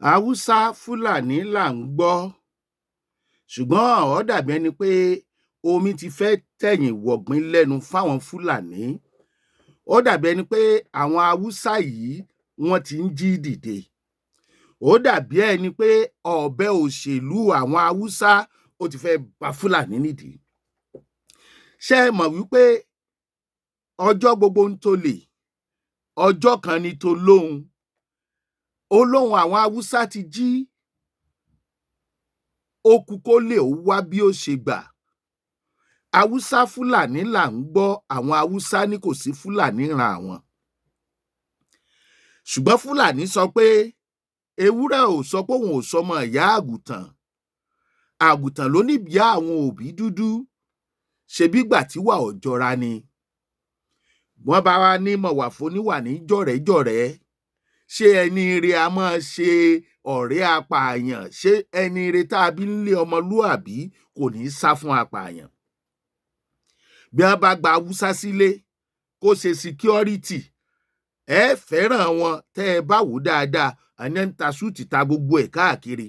Hausa Fulani là ń gbọ́, ṣùgbọ́n ó dàbí ẹni pé omi ti fẹ́ tẹ̀yìn wọ̀gbìn lẹ́nu fáwọn Fulani. Ó dàbí ẹni pé àwọn Hausa yìí wọ́n ti ń jí dìde. Ó dàbí ẹni pé ọ̀bẹ òṣèlú àwọn Hausa ó ti fẹ́ ba Fulani nídìí. Ṣé ẹ mọ̀ wípé ọjọ́ gbogbo ń tolè, ọjọ́ kan ni tolóhun. Olóhun àwọn Hausa ti jí, ó kù kó lè wá bí ó ṣe gbà. Hausa Fulani là ń gbọ́, àwọn Hausa ní kò sí Fulani ran àwọn. Ṣùgbọ́n Fulani sọ pé ewúrẹ́ ò sọ pé òun ò sọmọ ìyá àgùntàn. Àgùntàn ló ní ìyá àwọn òbí dúdú, ṣebí gbà tí wà ò jọra ni. Wọ́n bá wá ní mọ̀wàfó níwà ní jọ̀rẹ́jọ̀rẹ́. Ṣé ẹni ire a máa ṣe ọ̀rẹ́ apààyàn? Ṣé ẹni ire tá a bí nílé ọmọlúàbí kò ní sá fún apààyàn? Bí wọ́n bá gba Hausa sílé kó ṣe security, ẹ fẹ́ràn wọn tẹ́ ẹ bá wò dáadáa, àní ń ta ṣúùtì ta gbogbo ẹ̀ káàkiri.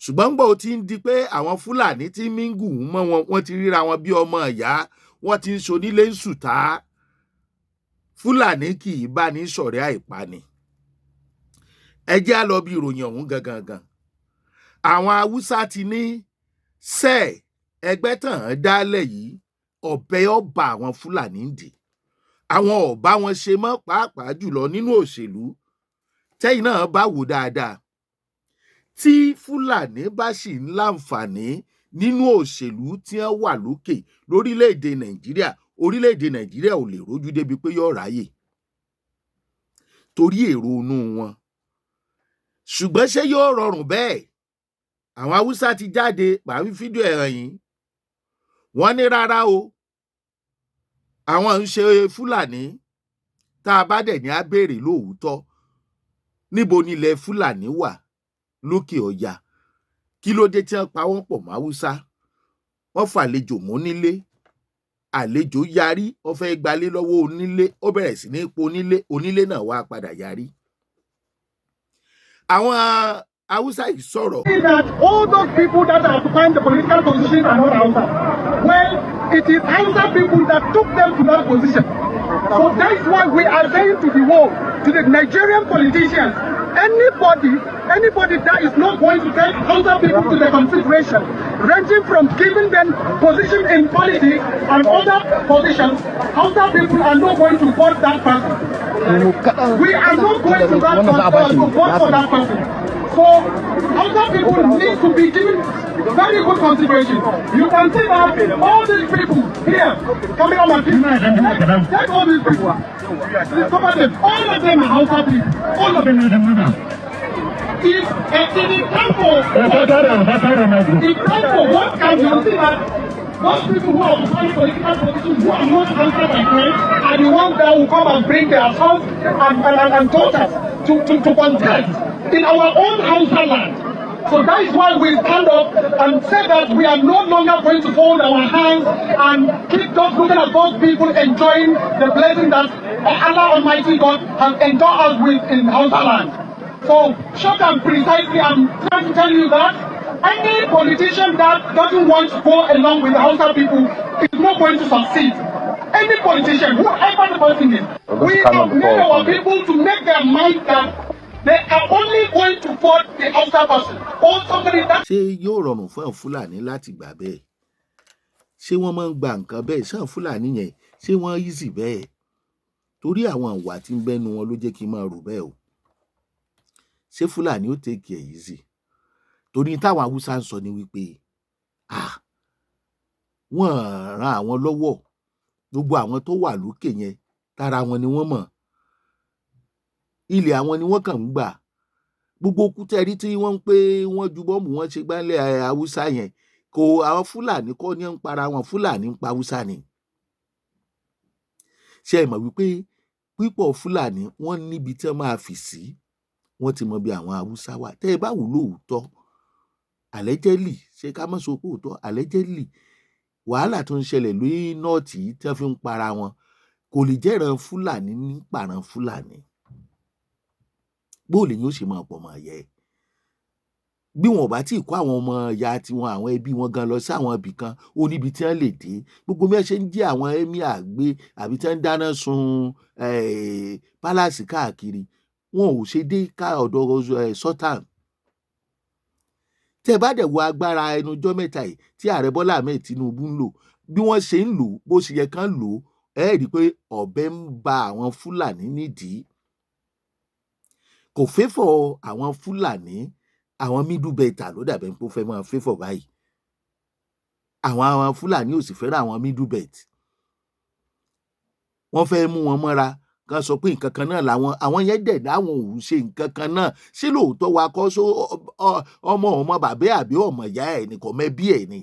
Ṣùgbọ́n gbọ́ ti ń di pé àwọn Fulani tí mingu mọ́ wọn, wọ́n ti ríra wọn bí ọmọ ìyá, wọ́n ti ń ṣonílé ń sùtá. Fulani kì í bá ní ṣọ̀rẹ́ àìpani. Ẹ jẹ́ á lọ bí ìròyìn ọ̀hún gangan. Àwọn Hausa ti ní ẹgbẹ́ tàn án dálẹ̀ yìí, ọ̀bẹ ọba àwọn Fulani ń dì. Àwọn ọ̀bá wọn ṣe mọ́, pàápàá jùlọ nínú òṣèlú. Tẹ́yìn náà bá wò dáadáa, tí Fulani bá sì ń láǹfààní nínú òṣèlú tí wọ́n wà lókè lórílẹ̀‐èdè Nàìjíríà, orílẹ̀‐èdè Nàìjíríà ò lè rójú débi pé yóò ráyè torí èrò inú wọn. Ṣùgbọ́n ṣé yóò rọrùn bẹ́ẹ̀? Àwọn Hausa ti jáde pàmí fídíò ẹ̀ràn yìí. Wọ́n ní rárá o, àwọn ń ṣe Fulani. Tá a bá dẹ̀ ní á béèrè lóòótọ́, níbo nílẹ̀ Fulani wà lókè ọya? Kí ló dé tí wọ́n pa wọ́n pọ̀ mọ́ Hausa? Wọ́n fàlejò mú nílé, àlejò yarí, ó fẹ́ gbalé lọ́wọ́ onílé, ó bẹ̀rẹ̀ sí ní po onílé, onílé náà wá padà yarí. Àwọn Hausa yìí sọ̀rọ̀. That all those people that are occupying the political positions are not Hausa. Well, it is Hausa people that took them to that position. So that's why we are saying to the world, to the Nigerian politicians, anybody that is not going to take Hausa people to the consideration, ranging from giving them position in politics and other positions, Hausa people are not going to vote that person. We are not going to vote for that person. So Hausa people need to be given very good consideration. You can see that all these people here coming on my team, take all these people. Discover them. All of them are Hausa people. All of them are Hausa. If in time for what can you see that those people who are occupying political positions who are not Hausa by friends are the ones that will come and bring their sons and daughters to contest in our own Hausa land. So that is why we stand up and say that we are no longer going to fold our hands and keep just looking at those people enjoying the blessing that Allah Almighty God has endowed us with in Hausa land. So short and precisely, I'm trying to tell you that any politician that doesn't want to go along with the Hausa people is not going to succeed. Any politician, whoever the person is, we have made our people to make their mind that they are only going to vote the Hausa person or somebody that. Ṣé yóò rọrùn fún Fulani láti gbà bẹ́ẹ̀? Ṣé wọ́n máa ń gba nǹkan bẹ́ẹ̀? Ṣé Fulani yẹn ṣé wọ́n easy bẹ́ẹ̀? Torí àwọn ìwà tí ń bẹ́nu wọn ló jẹ́ kí n máa rò bẹ́ẹ̀ o. Ṣé Fulani ó take it easy? Torí táwọn Hausa ń sọ ni wípé wọ́n ran àwọn lọ́wọ́. Gbogbo àwọn tó wà lókè yẹn tara wọn ni wọ́n mọ̀. Ilẹ̀ àwọn ni wọ́n kàn ń gbà. Gbogbo kútẹ́rí tí wọ́n ń pé wọ́n ju bọ́ọ̀mù wọn ṣe gbálẹ̀ Hausa yẹn, kò àwọn Fulani kọ́ ni ń para wọn, Fulani ń pa Hausa ni. Ṣé ẹ mọ̀ wípé pípọ̀ Fulani wọ́n níbi tí wọ́n máa fì sí, wọ́n ti mọ bí àwọn Hausa wà. Tẹ́ ẹ bá wò lóòótọ́, allegedly, ṣé ká má sọ pé òótọ́, allegedly, wàhálà tó ń ṣẹlẹ̀ lórí nọ́ọ̀tì tí wọ́n fi ń para wọn kò lè jẹ́ ìran Fulani ní paran Fulani. Bó lè yín ó ṣe máa pọ̀ mọ́ ẹ̀yẹ. bí wọn ò bá tí ì kó àwọn ọmọ ìyá tiwọn àwọn ẹbí wọn gan lọ sí àwọn ibì kan ó níbi tí wọ́n lè dé gbogbo bí wọ́n ṣe ń jí àwọn emir gbé àbí tí wọ́n ń dáná sun pálásì káàkiri wọn ò ṣe dé ká ọ̀dọ̀ Sultan. tẹ́ bá dẹ̀ wo agbára ẹnujọ́ mẹ́ta yìí tí ààrẹ Bọ́lá Ahmed Tinubu ń lò bí wọ́n ṣe ń lò bó ṣe yẹ kán lò rí i pé ọ̀bẹ ń ba àwọn Fúlàní nídìí kò fẹ́fọ̀ àwọn Fúlàní àwọn middle belter ló dàbẹ̀ pé ó fẹ́ máa fẹ́fọ̀ báyìí àwọn Fúlàní ò sì fẹ́ràn àwọn middle belt wọ́n fẹ́ mú wọn mọ́ra kan sọ pé nǹkan kan náà làwọn àwọn yẹn dẹ̀ dáwọn ò ṣe nǹkan kan náà ṣé lóòótọ́ wa kọ́ só ọmọ bàbá àbí ọmọ ìyá ẹ̀ nìkan mẹ́bí ẹ̀ ni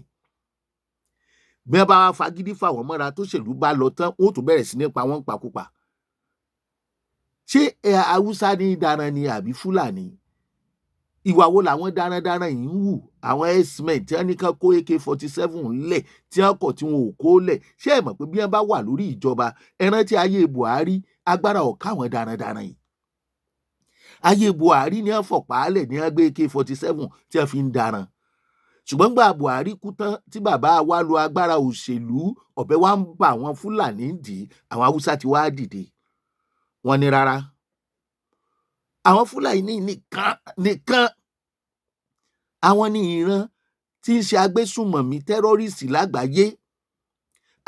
bí wọ́n bá wá fagídí fà wọ́n mọ́ra tó ṣèlú bá lọ tán ó tún bẹ̀rẹ̀ sí ní pa wọ́n pakúpa ṣé Haúsá ní daran ni àbí Fúlàní ìwà wo làwọn darandaran yìí ń wù àwọn x-men tí wọ́n ní kán kó AK-47 lẹ̀ tí wọ́n kọ̀ tí wọn ò kó lẹ̀ ṣé ẹ mọ̀ pé bí wọ́n bá wà lórí ìjọba ẹ rántí ayé Buhari agbára ọ̀ká àwọn darandaran yìí ayé Buhari ní wọ́n fọ̀pálẹ̀ ní wọ́n gbé AK-47 tí wọ́n fi ń daran ṣùgbọ́n gbà Buhari kú tán tí bàbá wa lo agbára òṣèlú ọ̀bẹ wa ń bà àwọn Fúlàní dì í àwọn Haúsá ti wá dìde wọ́n ní rárá àwọn Fúlàní nìkan àwọn ní ìran tí ń ṣe agbésùmọ̀mí tẹ́rọ́rìsì lágbàáyé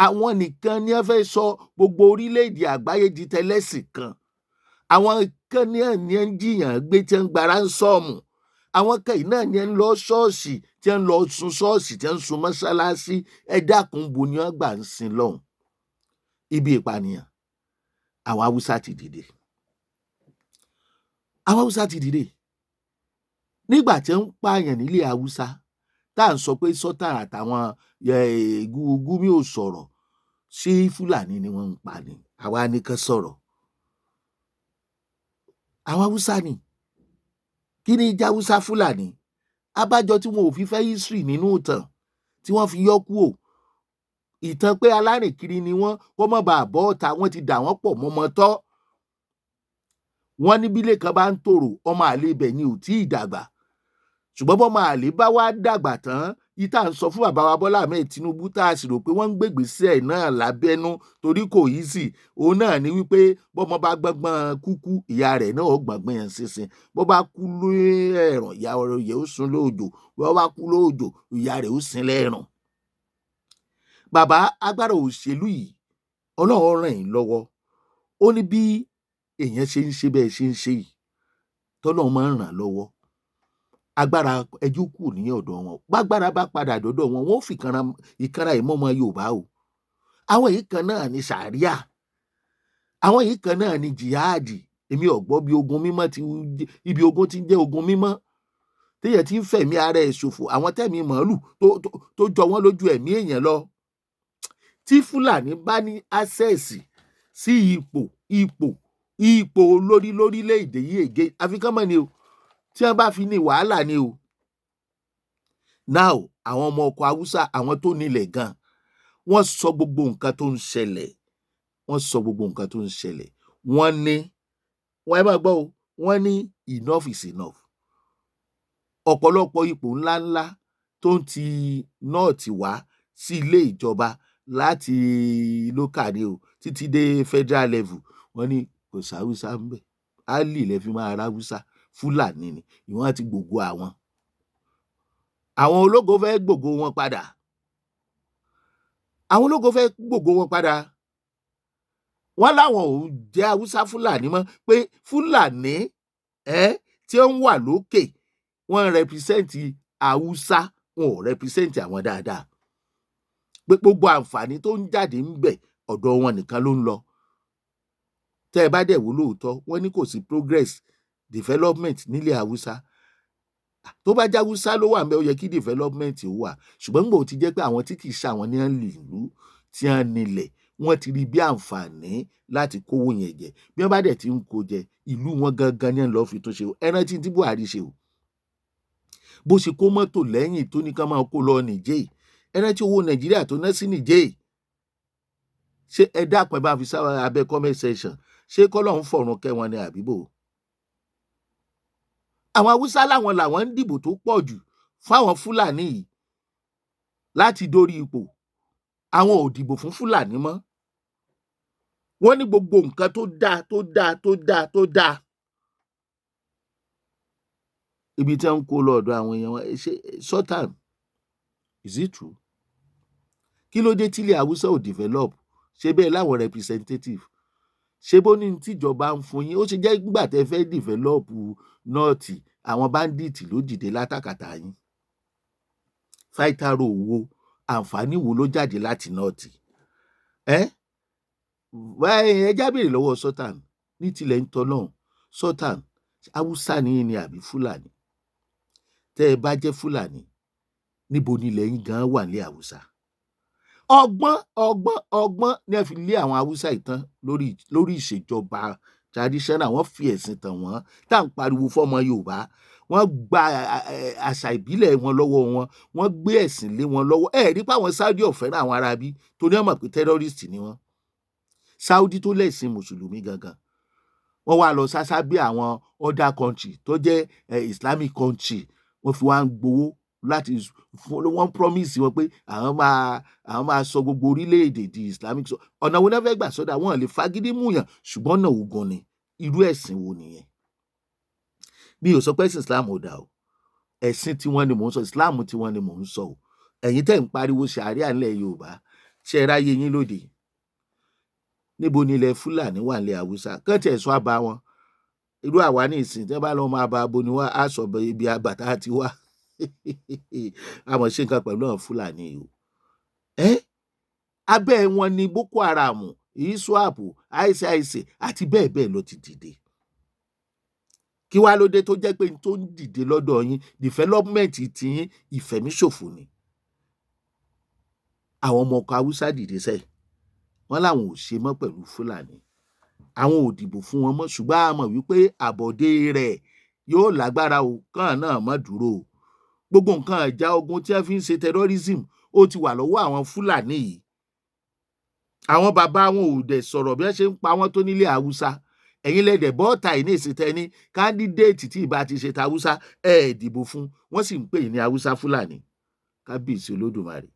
àwọn nìkan ni wọ́n fẹ́ sọ gbogbo orílẹ̀-èdè àgbáyé di tẹlẹ́sìn kan àwọn kan ní ń jiyàn gbé tí ń gba ránsọ́ọ̀mù àwọn kan náà ní ń lọ ṣọ́ọ̀ṣì tí ń lọ sun ṣọ́ọ̀ṣì tí ń sun mọ́ṣáláṣí ẹ dákun bo ni wọ́n gbà ń sin lọ́hùn ibi ìpànìyàn àwọn Haúsá ti dìde àwọn Haúsá ti dìde nígbà tí ń pààyàn nílé Haúsá tá à ń sọ pé Sultan àtàwọn Gúmi ò sọ̀rọ̀ ṣé Fúlàní ni wọ́n ń pa ni àwa nìkan sọ̀rọ̀ àwọn Haúsá ni kí ni ìjà Haúsá Fúlàní abájọ tí wọn ò fi fẹ́ history nínú ìtàn tí wọ́n fi yọ kúò ìtàn pé alárìnkiri ni wọ́n kó má bàa bọ́ ọ̀tá wọ́n ti dà wọ́n pọ̀ mọ́mọ́ tọ́ wọ́n ní bílẹ̀ kan bá ń tòrò ọmọ àlè ibẹ̀ ni ò tí ì dàgbà ṣùgbọ́n bọ́mọ àlè bá wá dàgbà tán ìta ń sọ fún bàbá wa Bọ́lá Ahmed Tinubu tá a sì rò pé wọ́n ń gbègbèsè náà lábẹ́nú torí kò yí sí òun náà ni wípé bọ́mọ bá gbọ́ngbọ́n kúkú ìyá rẹ̀ náà ó gbọ̀ngbọ́n yẹn sísìn bọ́ bá kú lẹ́ẹ̀rùn ìyá rẹ̀ ó sùn lóòjò bọ́ bá kú lóòjò ìyá rẹ̀ ó sin lẹ́ẹ̀rùn. bàbá agbára òṣèlú yìí Ọlọ́run ràn yín lọ́wọ́ ó ní bí èèyàn ṣe ń ṣe bẹ́ẹ̀ ṣe ń ṣe yìí tọ́lọ́run máa ń ràn lọ́wọ́ agbára ẹjọ́ kù ní ọ̀dọ̀ wọn gbágbára bá padà dọ́dọ̀ wọn wọ́n fi ìkanra ìmọ̀ọ́mọ Yorùbá o àwọn yìí kan náà ni sàríà àwọn yìí kan náà ni jihadi èmi ọ̀gbọ́ bí ogun mímọ́ ibi ogun ti ń jẹ́ ogun mímọ́ téèyàn ti ń fẹ̀mí ara ẹ̀ ṣòfò àwọn tẹ̀mí màálù tó jọ wọ́n lójú ẹ̀mí èèyàn lọ tí Fúlàní bá ní access sí ipò olórí lórílẹ̀-èdè yìí ègé àfikánmọ́ ni o tí wọ́n bá fi ní wàhálà ni o now àwọn ọmọ ọkọ̀ Haúsá àwọn tó nílẹ̀ gan wọ́n sọ gbogbo nǹkan tó ń ṣẹlẹ̀ wọ́n ní wọ́n ẹ máa gbọ́ o wọ́n ní enough is enough ọ̀pọ̀lọpọ̀ ipò ńláńlá tó ń ti nọ́ọ̀tì wá sí ilé ìjọba láti local ni o títí dé federal level wọ́n ní kò sáwúsá ń bẹ̀ áàlì lẹ́ fi máa ráwúsá Fúlàní ni ìwọ́n ti gbogbo àwọn ológo fẹ́ gbogbo wọn padà wọ́n láwọn ò jẹ́ Haúsá Fúlàní mọ́ pé Fúlàní tí ó ń wà lókè wọ́n rẹpísẹ́ǹtì Haúsá wọn ò rẹpísẹ́ǹtì àwọn dáadáa pé gbogbo àǹfààní tó ń jáde ń bẹ̀ ọ̀dọ̀ wọn nìkan ló ń lọ tẹ́ ẹ bá dẹ̀ wò lóòótọ́ wọ́n ní kò sí progress development nílẹ̀ Haúsá tó bá jẹ́ Haúsá ló wà ńbẹ̀ ó yẹ kí development ó wà ṣùgbọ́n nígbà ó ti jẹ́ pé àwọn tí kì í ṣàwọn ní ìlú tí wọ́n nílẹ̀ wọ́n ti rí bí àǹfààní láti kówó yẹn jẹ bí wọ́n bá dẹ̀ ti ń kó jẹ ìlú wọn gangan ní lọ́ọ́ fi tó ṣe o ẹran tí Buhari ṣe o bó ṣe kó mọ́tò lẹ́yìn tó ní ká máa kó lọ Nìjẹ́ ẹran tí owó Nàìjíríà tó ná sí Nìjẹ́ ṣé ẹ dápẹ́ bá fi sáwọ́ abẹ́ comment section ṣé kọ́lọ́hún fọ̀run kẹ́ wọn ní àbíbò àwọn Haúsá làwọn ń dìbò tó pọ̀ jù fáwọn Fúlàní yìí láti dórí ipò. Àwọn ò dìbò fún Fúlàní mọ́. Wọ́n ní gbogbo nǹkan tó dáa ibi tí wọ́n ń kó lọ ọ̀dọ̀ àwọn èèyàn wọn. Ṣé Sultan, is it true? Kí ló dé tílẹ̀ Haúsá ò develop? Ṣé bẹ́ẹ̀ láwọn representative? Ṣé bó ní tíjọba ń fún yín? Ó ṣe jẹ́ nígbà tẹ́ fẹ́ develop nọ́ọ̀tì, àwọn bandit ló dìde látàkàtà yín. Fáìtàrò wo, àǹfààní wo ló jáde láti nọ́ọ̀tì? Ẹ jábèrè lọ́wọ́ Sultan ní tilẹ̀ ń tọ́lọ́hún. Sultan, Haúsá ni yín ni àbí Fúlàní? Tẹ́ ẹ bá jẹ́ Fúlàní, níbo ni ilẹ̀ yín gan wà ní Haúsá? Ọgbọ́n ni ẹ fi lé àwọn Haúsá ìtàn lórí ìṣèjọba traditional. Wọ́n fi ẹ̀sìn tàn wọ́n, tá à ń pariwo fọ́mọ Yorùbá. Wọ́n gba àṣà ìbílẹ̀ wọn lọ́wọ́ wọn, wọ́n gbé ẹ̀sìn lé wọn lọ́wọ́. Rí pé àwọn Saudi ò fẹ́ràn àwọn Arábí torí wọ́n mọ̀ pé terrorist ni wọ́n. Saudi tó lẹ̀sìn mùsùlùmí gangan, wọ́n wá lọ sásá bí àwọn other country tó jẹ́ Islamic country. Wọ́n fi wá ń gbowó láti wọ́n promise wọn pé àwọn máa sọ gbogbo orílẹ̀-èdè di Islamic. Ọ̀nà wo náà fẹ́ gbà sọ́dà? Wọ́n lè fagídí múyàn, ṣùgbọ́n náà ogun ni. Irú ẹ̀sìn wo nìyẹn? Mi ò sọ pé ẹ̀sìn Islam ò dà o. Ẹ̀sìn tiwọn ni mò ń sọ, Islam tiwọn ni mò ń sọ o. Ẹ̀yin tẹ́ ń pariwo ṣàríà nílẹ̀ Yorùbá, ṣe ráyé yín lóde? Níbo ni ilẹ̀ Fúlàní wà nílẹ̀ Haúsá? Kán tiẹ̀ sọ àbá wọn. Irú àwa ní ìsìn tí wọ́n bá lọ́ máa bá abo ni wọ́n á sọ ibi àbàtà ti wá. Àmọ́ ṣe nǹkan pẹ̀lú àwọn Fúlàní o. Abẹ́ wọn ni Boko Haram, ISWAP, ISIS àti bẹ́ẹ̀ bẹ́ẹ̀ lọ ti dìde. Kí wá ló dé tó jẹ́ pé tó ń dìde lọ́dọ̀ yín development ti yín ìfẹ̀míṣòfò ni? Àwọn ọmọ ọkọ̀ Haúsá dìde sẹ́ẹ̀, wọ́n láwọn ò ṣe mọ́ pẹ̀lú Fúlàní. Àwọn ò dìbò fún wọn mọ́, ṣùgbọ́n a mọ̀ wípé àbọ̀dé rẹ̀ yóò lágbára o, kàn náà má dúró o. Gbogbo nǹkan ìjà ogun tí wọ́n fi ń ṣe terrorism ó ti wà lọ́wọ́ àwọn Fúlàní yìí. Àwọn bàbá wọn ò dẹ̀ sọ̀rọ̀ bí wọ́n ṣe ń pa wọ́n tó nílé Haúsá. Ẹ̀yin lẹ́dẹ̀ bọ́ọ̀tà yìí ní ìsìtẹ́ ní kándídéètì tí ìbá ti ṣe ta Haúsá dìbò fún, wọ́n sì ń pè ní Haúsá Fúlàní. Kábíyèsí Olódùmarè.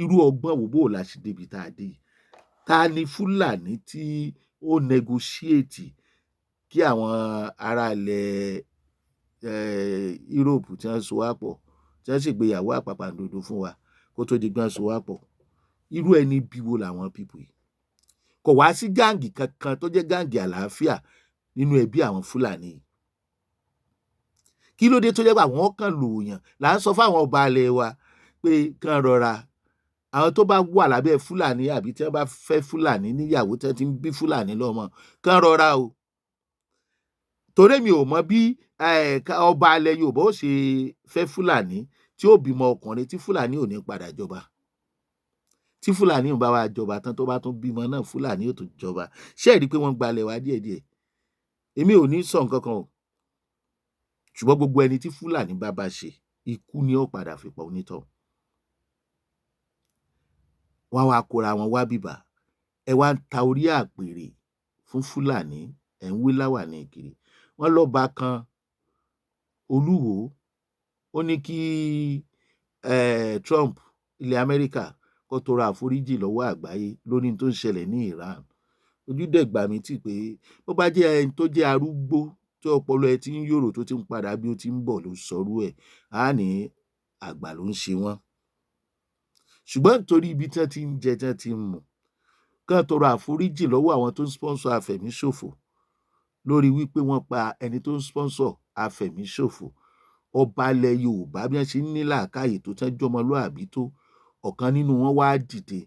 Irú ọgbọ́n wo bó la ṣe débi tá a dé yìí? Ta ni Fúlàní tí ó negotiate kí àwọn ará ilẹ̀ Europe tí wọ́n so wá pọ̀, tí wọ́n sì gbéyàwó àpàpàǹdodo fún wa kó tó di gbọ́n so wá pọ̀? Irú ẹni bí wo làwọn pípò yìí? Kò wá sí gáǹgì kankan tó jẹ́ gáǹgì àlàáfíà nínú ẹbí àwọn Fúlàní yìí. Kí ló dé tó jẹ́ pé àwọn kan lòòyàn? Là ń sọ fáwọn ọba alẹ̀ wa pé kán rọra. Àwọn tó bá wà lábẹ́ Fúlàní àbí tí wọ́n bá fẹ́ Fúlàní níyàwó tí wọ́n ti ń bí Fúlàní lọ́mọ, kán rọra o. Torí mi ò mọ bí ọba alẹ̀ Yorùbá ó ṣe fẹ́ Fúlàní tí ó bímọ ọkùnrin tí Fúlàní ò ní padà jọba. Tí Fúlàní ò bá wá jọba tán tó bá tún bímọ náà, Fúlàní ò tún jọba. Ṣé ẹ rí i pé wọ́n gbalẹ̀ wá díẹ̀díẹ̀? Èmi ò ní sọ nǹkan kan o. Ṣùgbọ́n gbogbo ẹni tí Fúlàní bá ṣe, ikú ni ó padà fi pa onítọ̀hún. Wọ́n wá kóra wọn wá bìbà. Ẹ wá ń ta orí àpèrè fún Fúlàní, ẹ̀ ń wé láwàní kiri. Wọ́n lọ́ba kan Olúwo, ó ní kí Trump ilẹ̀ Amẹ́ríkà kó tọrọ àforíjì lọ́wọ́ àgbáyé lórí tó ń ṣẹlẹ̀ ní Iran. Ojú dẹ̀ gbà mí tì pé bó bá jẹ́ ẹni tó jẹ́ arúgbó tí ọpọlọ ẹ ti ń yòrò tó ti ń padà bí ó ti ń bọ̀ ló sọrú ẹ̀, á ní àgbà ló ń ṣe wọ́n. Ṣùgbọ́n nítorí ibi tí wọ́n ti ń jẹ tí wọ́n ti ń mu, kán tọrọ àforíjì lọ́wọ́ àwọn tó ń sponsor afẹ̀míṣòfò lórí wípé wọ́n pa ẹni tó ń sponsor afẹ̀míṣòfò. Ọba ilẹ̀ Yorùbá bí wọ́n ṣe ń ní làákàyè tó tán jọmọlúàbí tó, ọ̀kan nínú wọn wá dìde,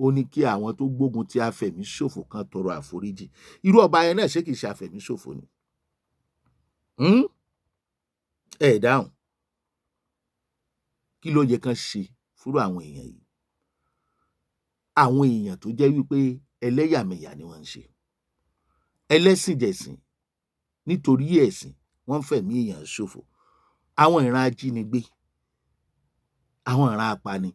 ó ní kí àwọn tó gbógun ti afẹ̀míṣòfò kan tọrọ àforíjì. Irú ọba yẹn náà ṣé kìí ṣe afẹ̀míṣòfò ni? Ẹ dáhùn. Kí ló yẹ kán ṣe fúrú àwọn èèyàn yìí? Àwọn èèyàn tó jẹ́ wípé ẹlẹ́yàmẹ̀yà ni wọ́n ń ṣe. Ẹlẹ́sìnjẹ̀sìn nítorí ẹ̀sìn wọ́n ń fẹ̀mí èèyàn ṣòfò. Àwọn ìran ajínigbé, àwọn ìran apani.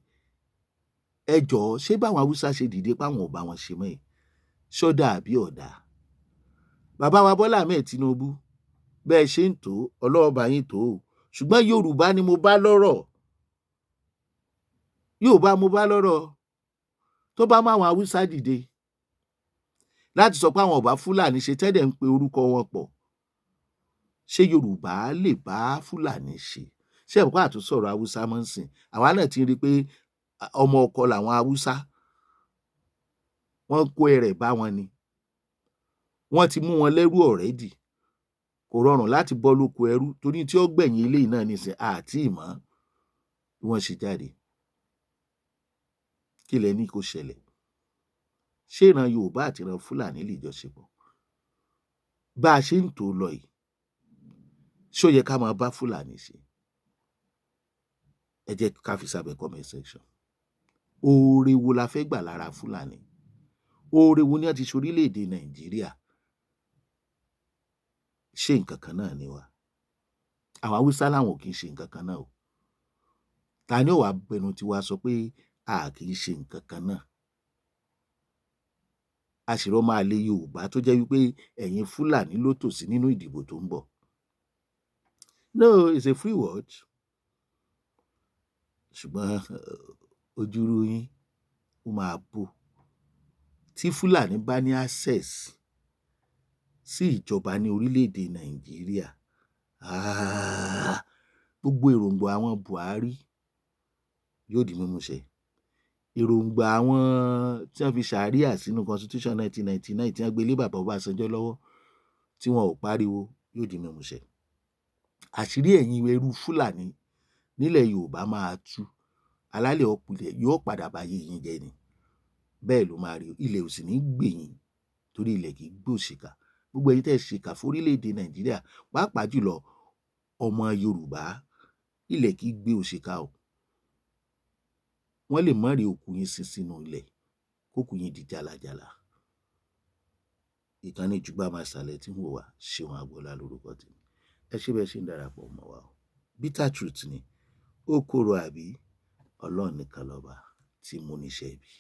Ẹ jọ̀ọ́, ṣé báwọn Haúsá ṣe dìde páwọn ò bá wọn ṣe mọ́ ẹ̀? Ṣọ́dà àbí ọ̀dà? Bàbá wa Bọ́lá Ahmed Tinubu bẹ́ẹ̀ ṣe ń tó Ọlọ́run bá yín tó o, ṣùgbọ́n Yorùbá ni mo bá lọ́rọ̀, Yorùbá mo bá lọ́rọ̀. Tó bá mú àwọn Haúsá dìde láti sọ pé àwọn ò bá Fúlàní ṣe tẹ́dẹ̀ ń pe orúkọ wọn pọ̀, ṣé Yorùbá lè bá Fúlàní ṣe? Ṣé ẹ̀mọ̀ pé àtúnsọ̀rọ̀ Haúsá mọ́ ń sìn, àwa náà ti rí i pé ọmọ ọkọ làwọn Haúsá, wọ́n kó ẹrẹ̀ bá wọn ni, wọ́n ti mú wọn lẹ́rú already, kò rọrùn láti bọ́ lóko ẹrú, torí tí ó gbẹ̀yìn eléyìí náà nísìn àti ìmọ̀ bí wọ́n ṣe jáde. Kí lẹ ní kó ṣẹlẹ̀? Ṣé ìran Yorùbá àti ìran Fúlàní lè jọ ṣe pọ̀? Bá a ṣe ń tò lọ yìí, ṣó yẹ ká máa bá Fúlàní ṣe? Ẹ jẹ́ ká fi sábẹ́ comment section. Oore wo la fẹ́ gbà lára Fúlàní? Oore wo ni wọ́n ti ṣe orílẹ̀-èdè Nàìjíríà? Ṣé nǹkan kan náà ni wá? Àwọn Haúsá làwọn ò kì í ṣe nǹkan kan náà o. Ta ni ó wàá bẹnu tiwa sọ pé a kì í ṣe nǹkan kan náà? Àṣìrọ́ máa lé Yorùbá tó jẹ́ wípé ẹ̀yin Fúlàní ló tòsí nínú ìdìbò tó ń bọ̀. No, it's a free word. Ṣùgbọ́n ojúrú yín ó máa bò. Tí Fúlàní bá ní access sí ìjọba ní orílẹ̀-èdè Nàìjíríà, gbogbo èròǹgbà àwọn Buhari yóò di mímúṣẹ. Èròǹgbà àwọn tí wọ́n fi ṣàríà sínú constitution 1999 tí wọ́n gbé lé bàbá Ọbásanjọ́ lọ́wọ́ tí wọn ò pariwo yóò di mímúṣẹ. Àṣírí ẹ̀yin ẹrú Fúlàní nílẹ̀ Yorùbá máa tú. Alálẹ̀ ọ̀pìlẹ̀ yóò padà bá yé yín jẹ ni. Bẹ́ẹ̀ ló máa rí. Ilẹ̀ ò sì ní gbèyìn torí ilẹ̀ kì í gbé òṣìkà. Gbogbo ẹ̀yin tẹ́ ẹ ṣèkà fórílẹ̀-èdè Nàìjíríà, pàápàá jùlọ ọmọ Yorùbá, ilẹ̀ kì í gbé òṣìkà o. Wọ́n lè má rí òkú yín sin sínú ilẹ̀, kókù yín di jálajàla. Ìkànnì Jùgbà Màsálẹ̀ tí ń wò wá, Ṣeun Agboola lórúkọ tèmi. Ẹ ṣé bẹ́ẹ̀ ṣe ń darapọ̀ mọ́ wa o. Bitter truth ni, ó korò àbí? Ọlọ́run nìkan lọ́ba tí mú níṣẹ́ ibi.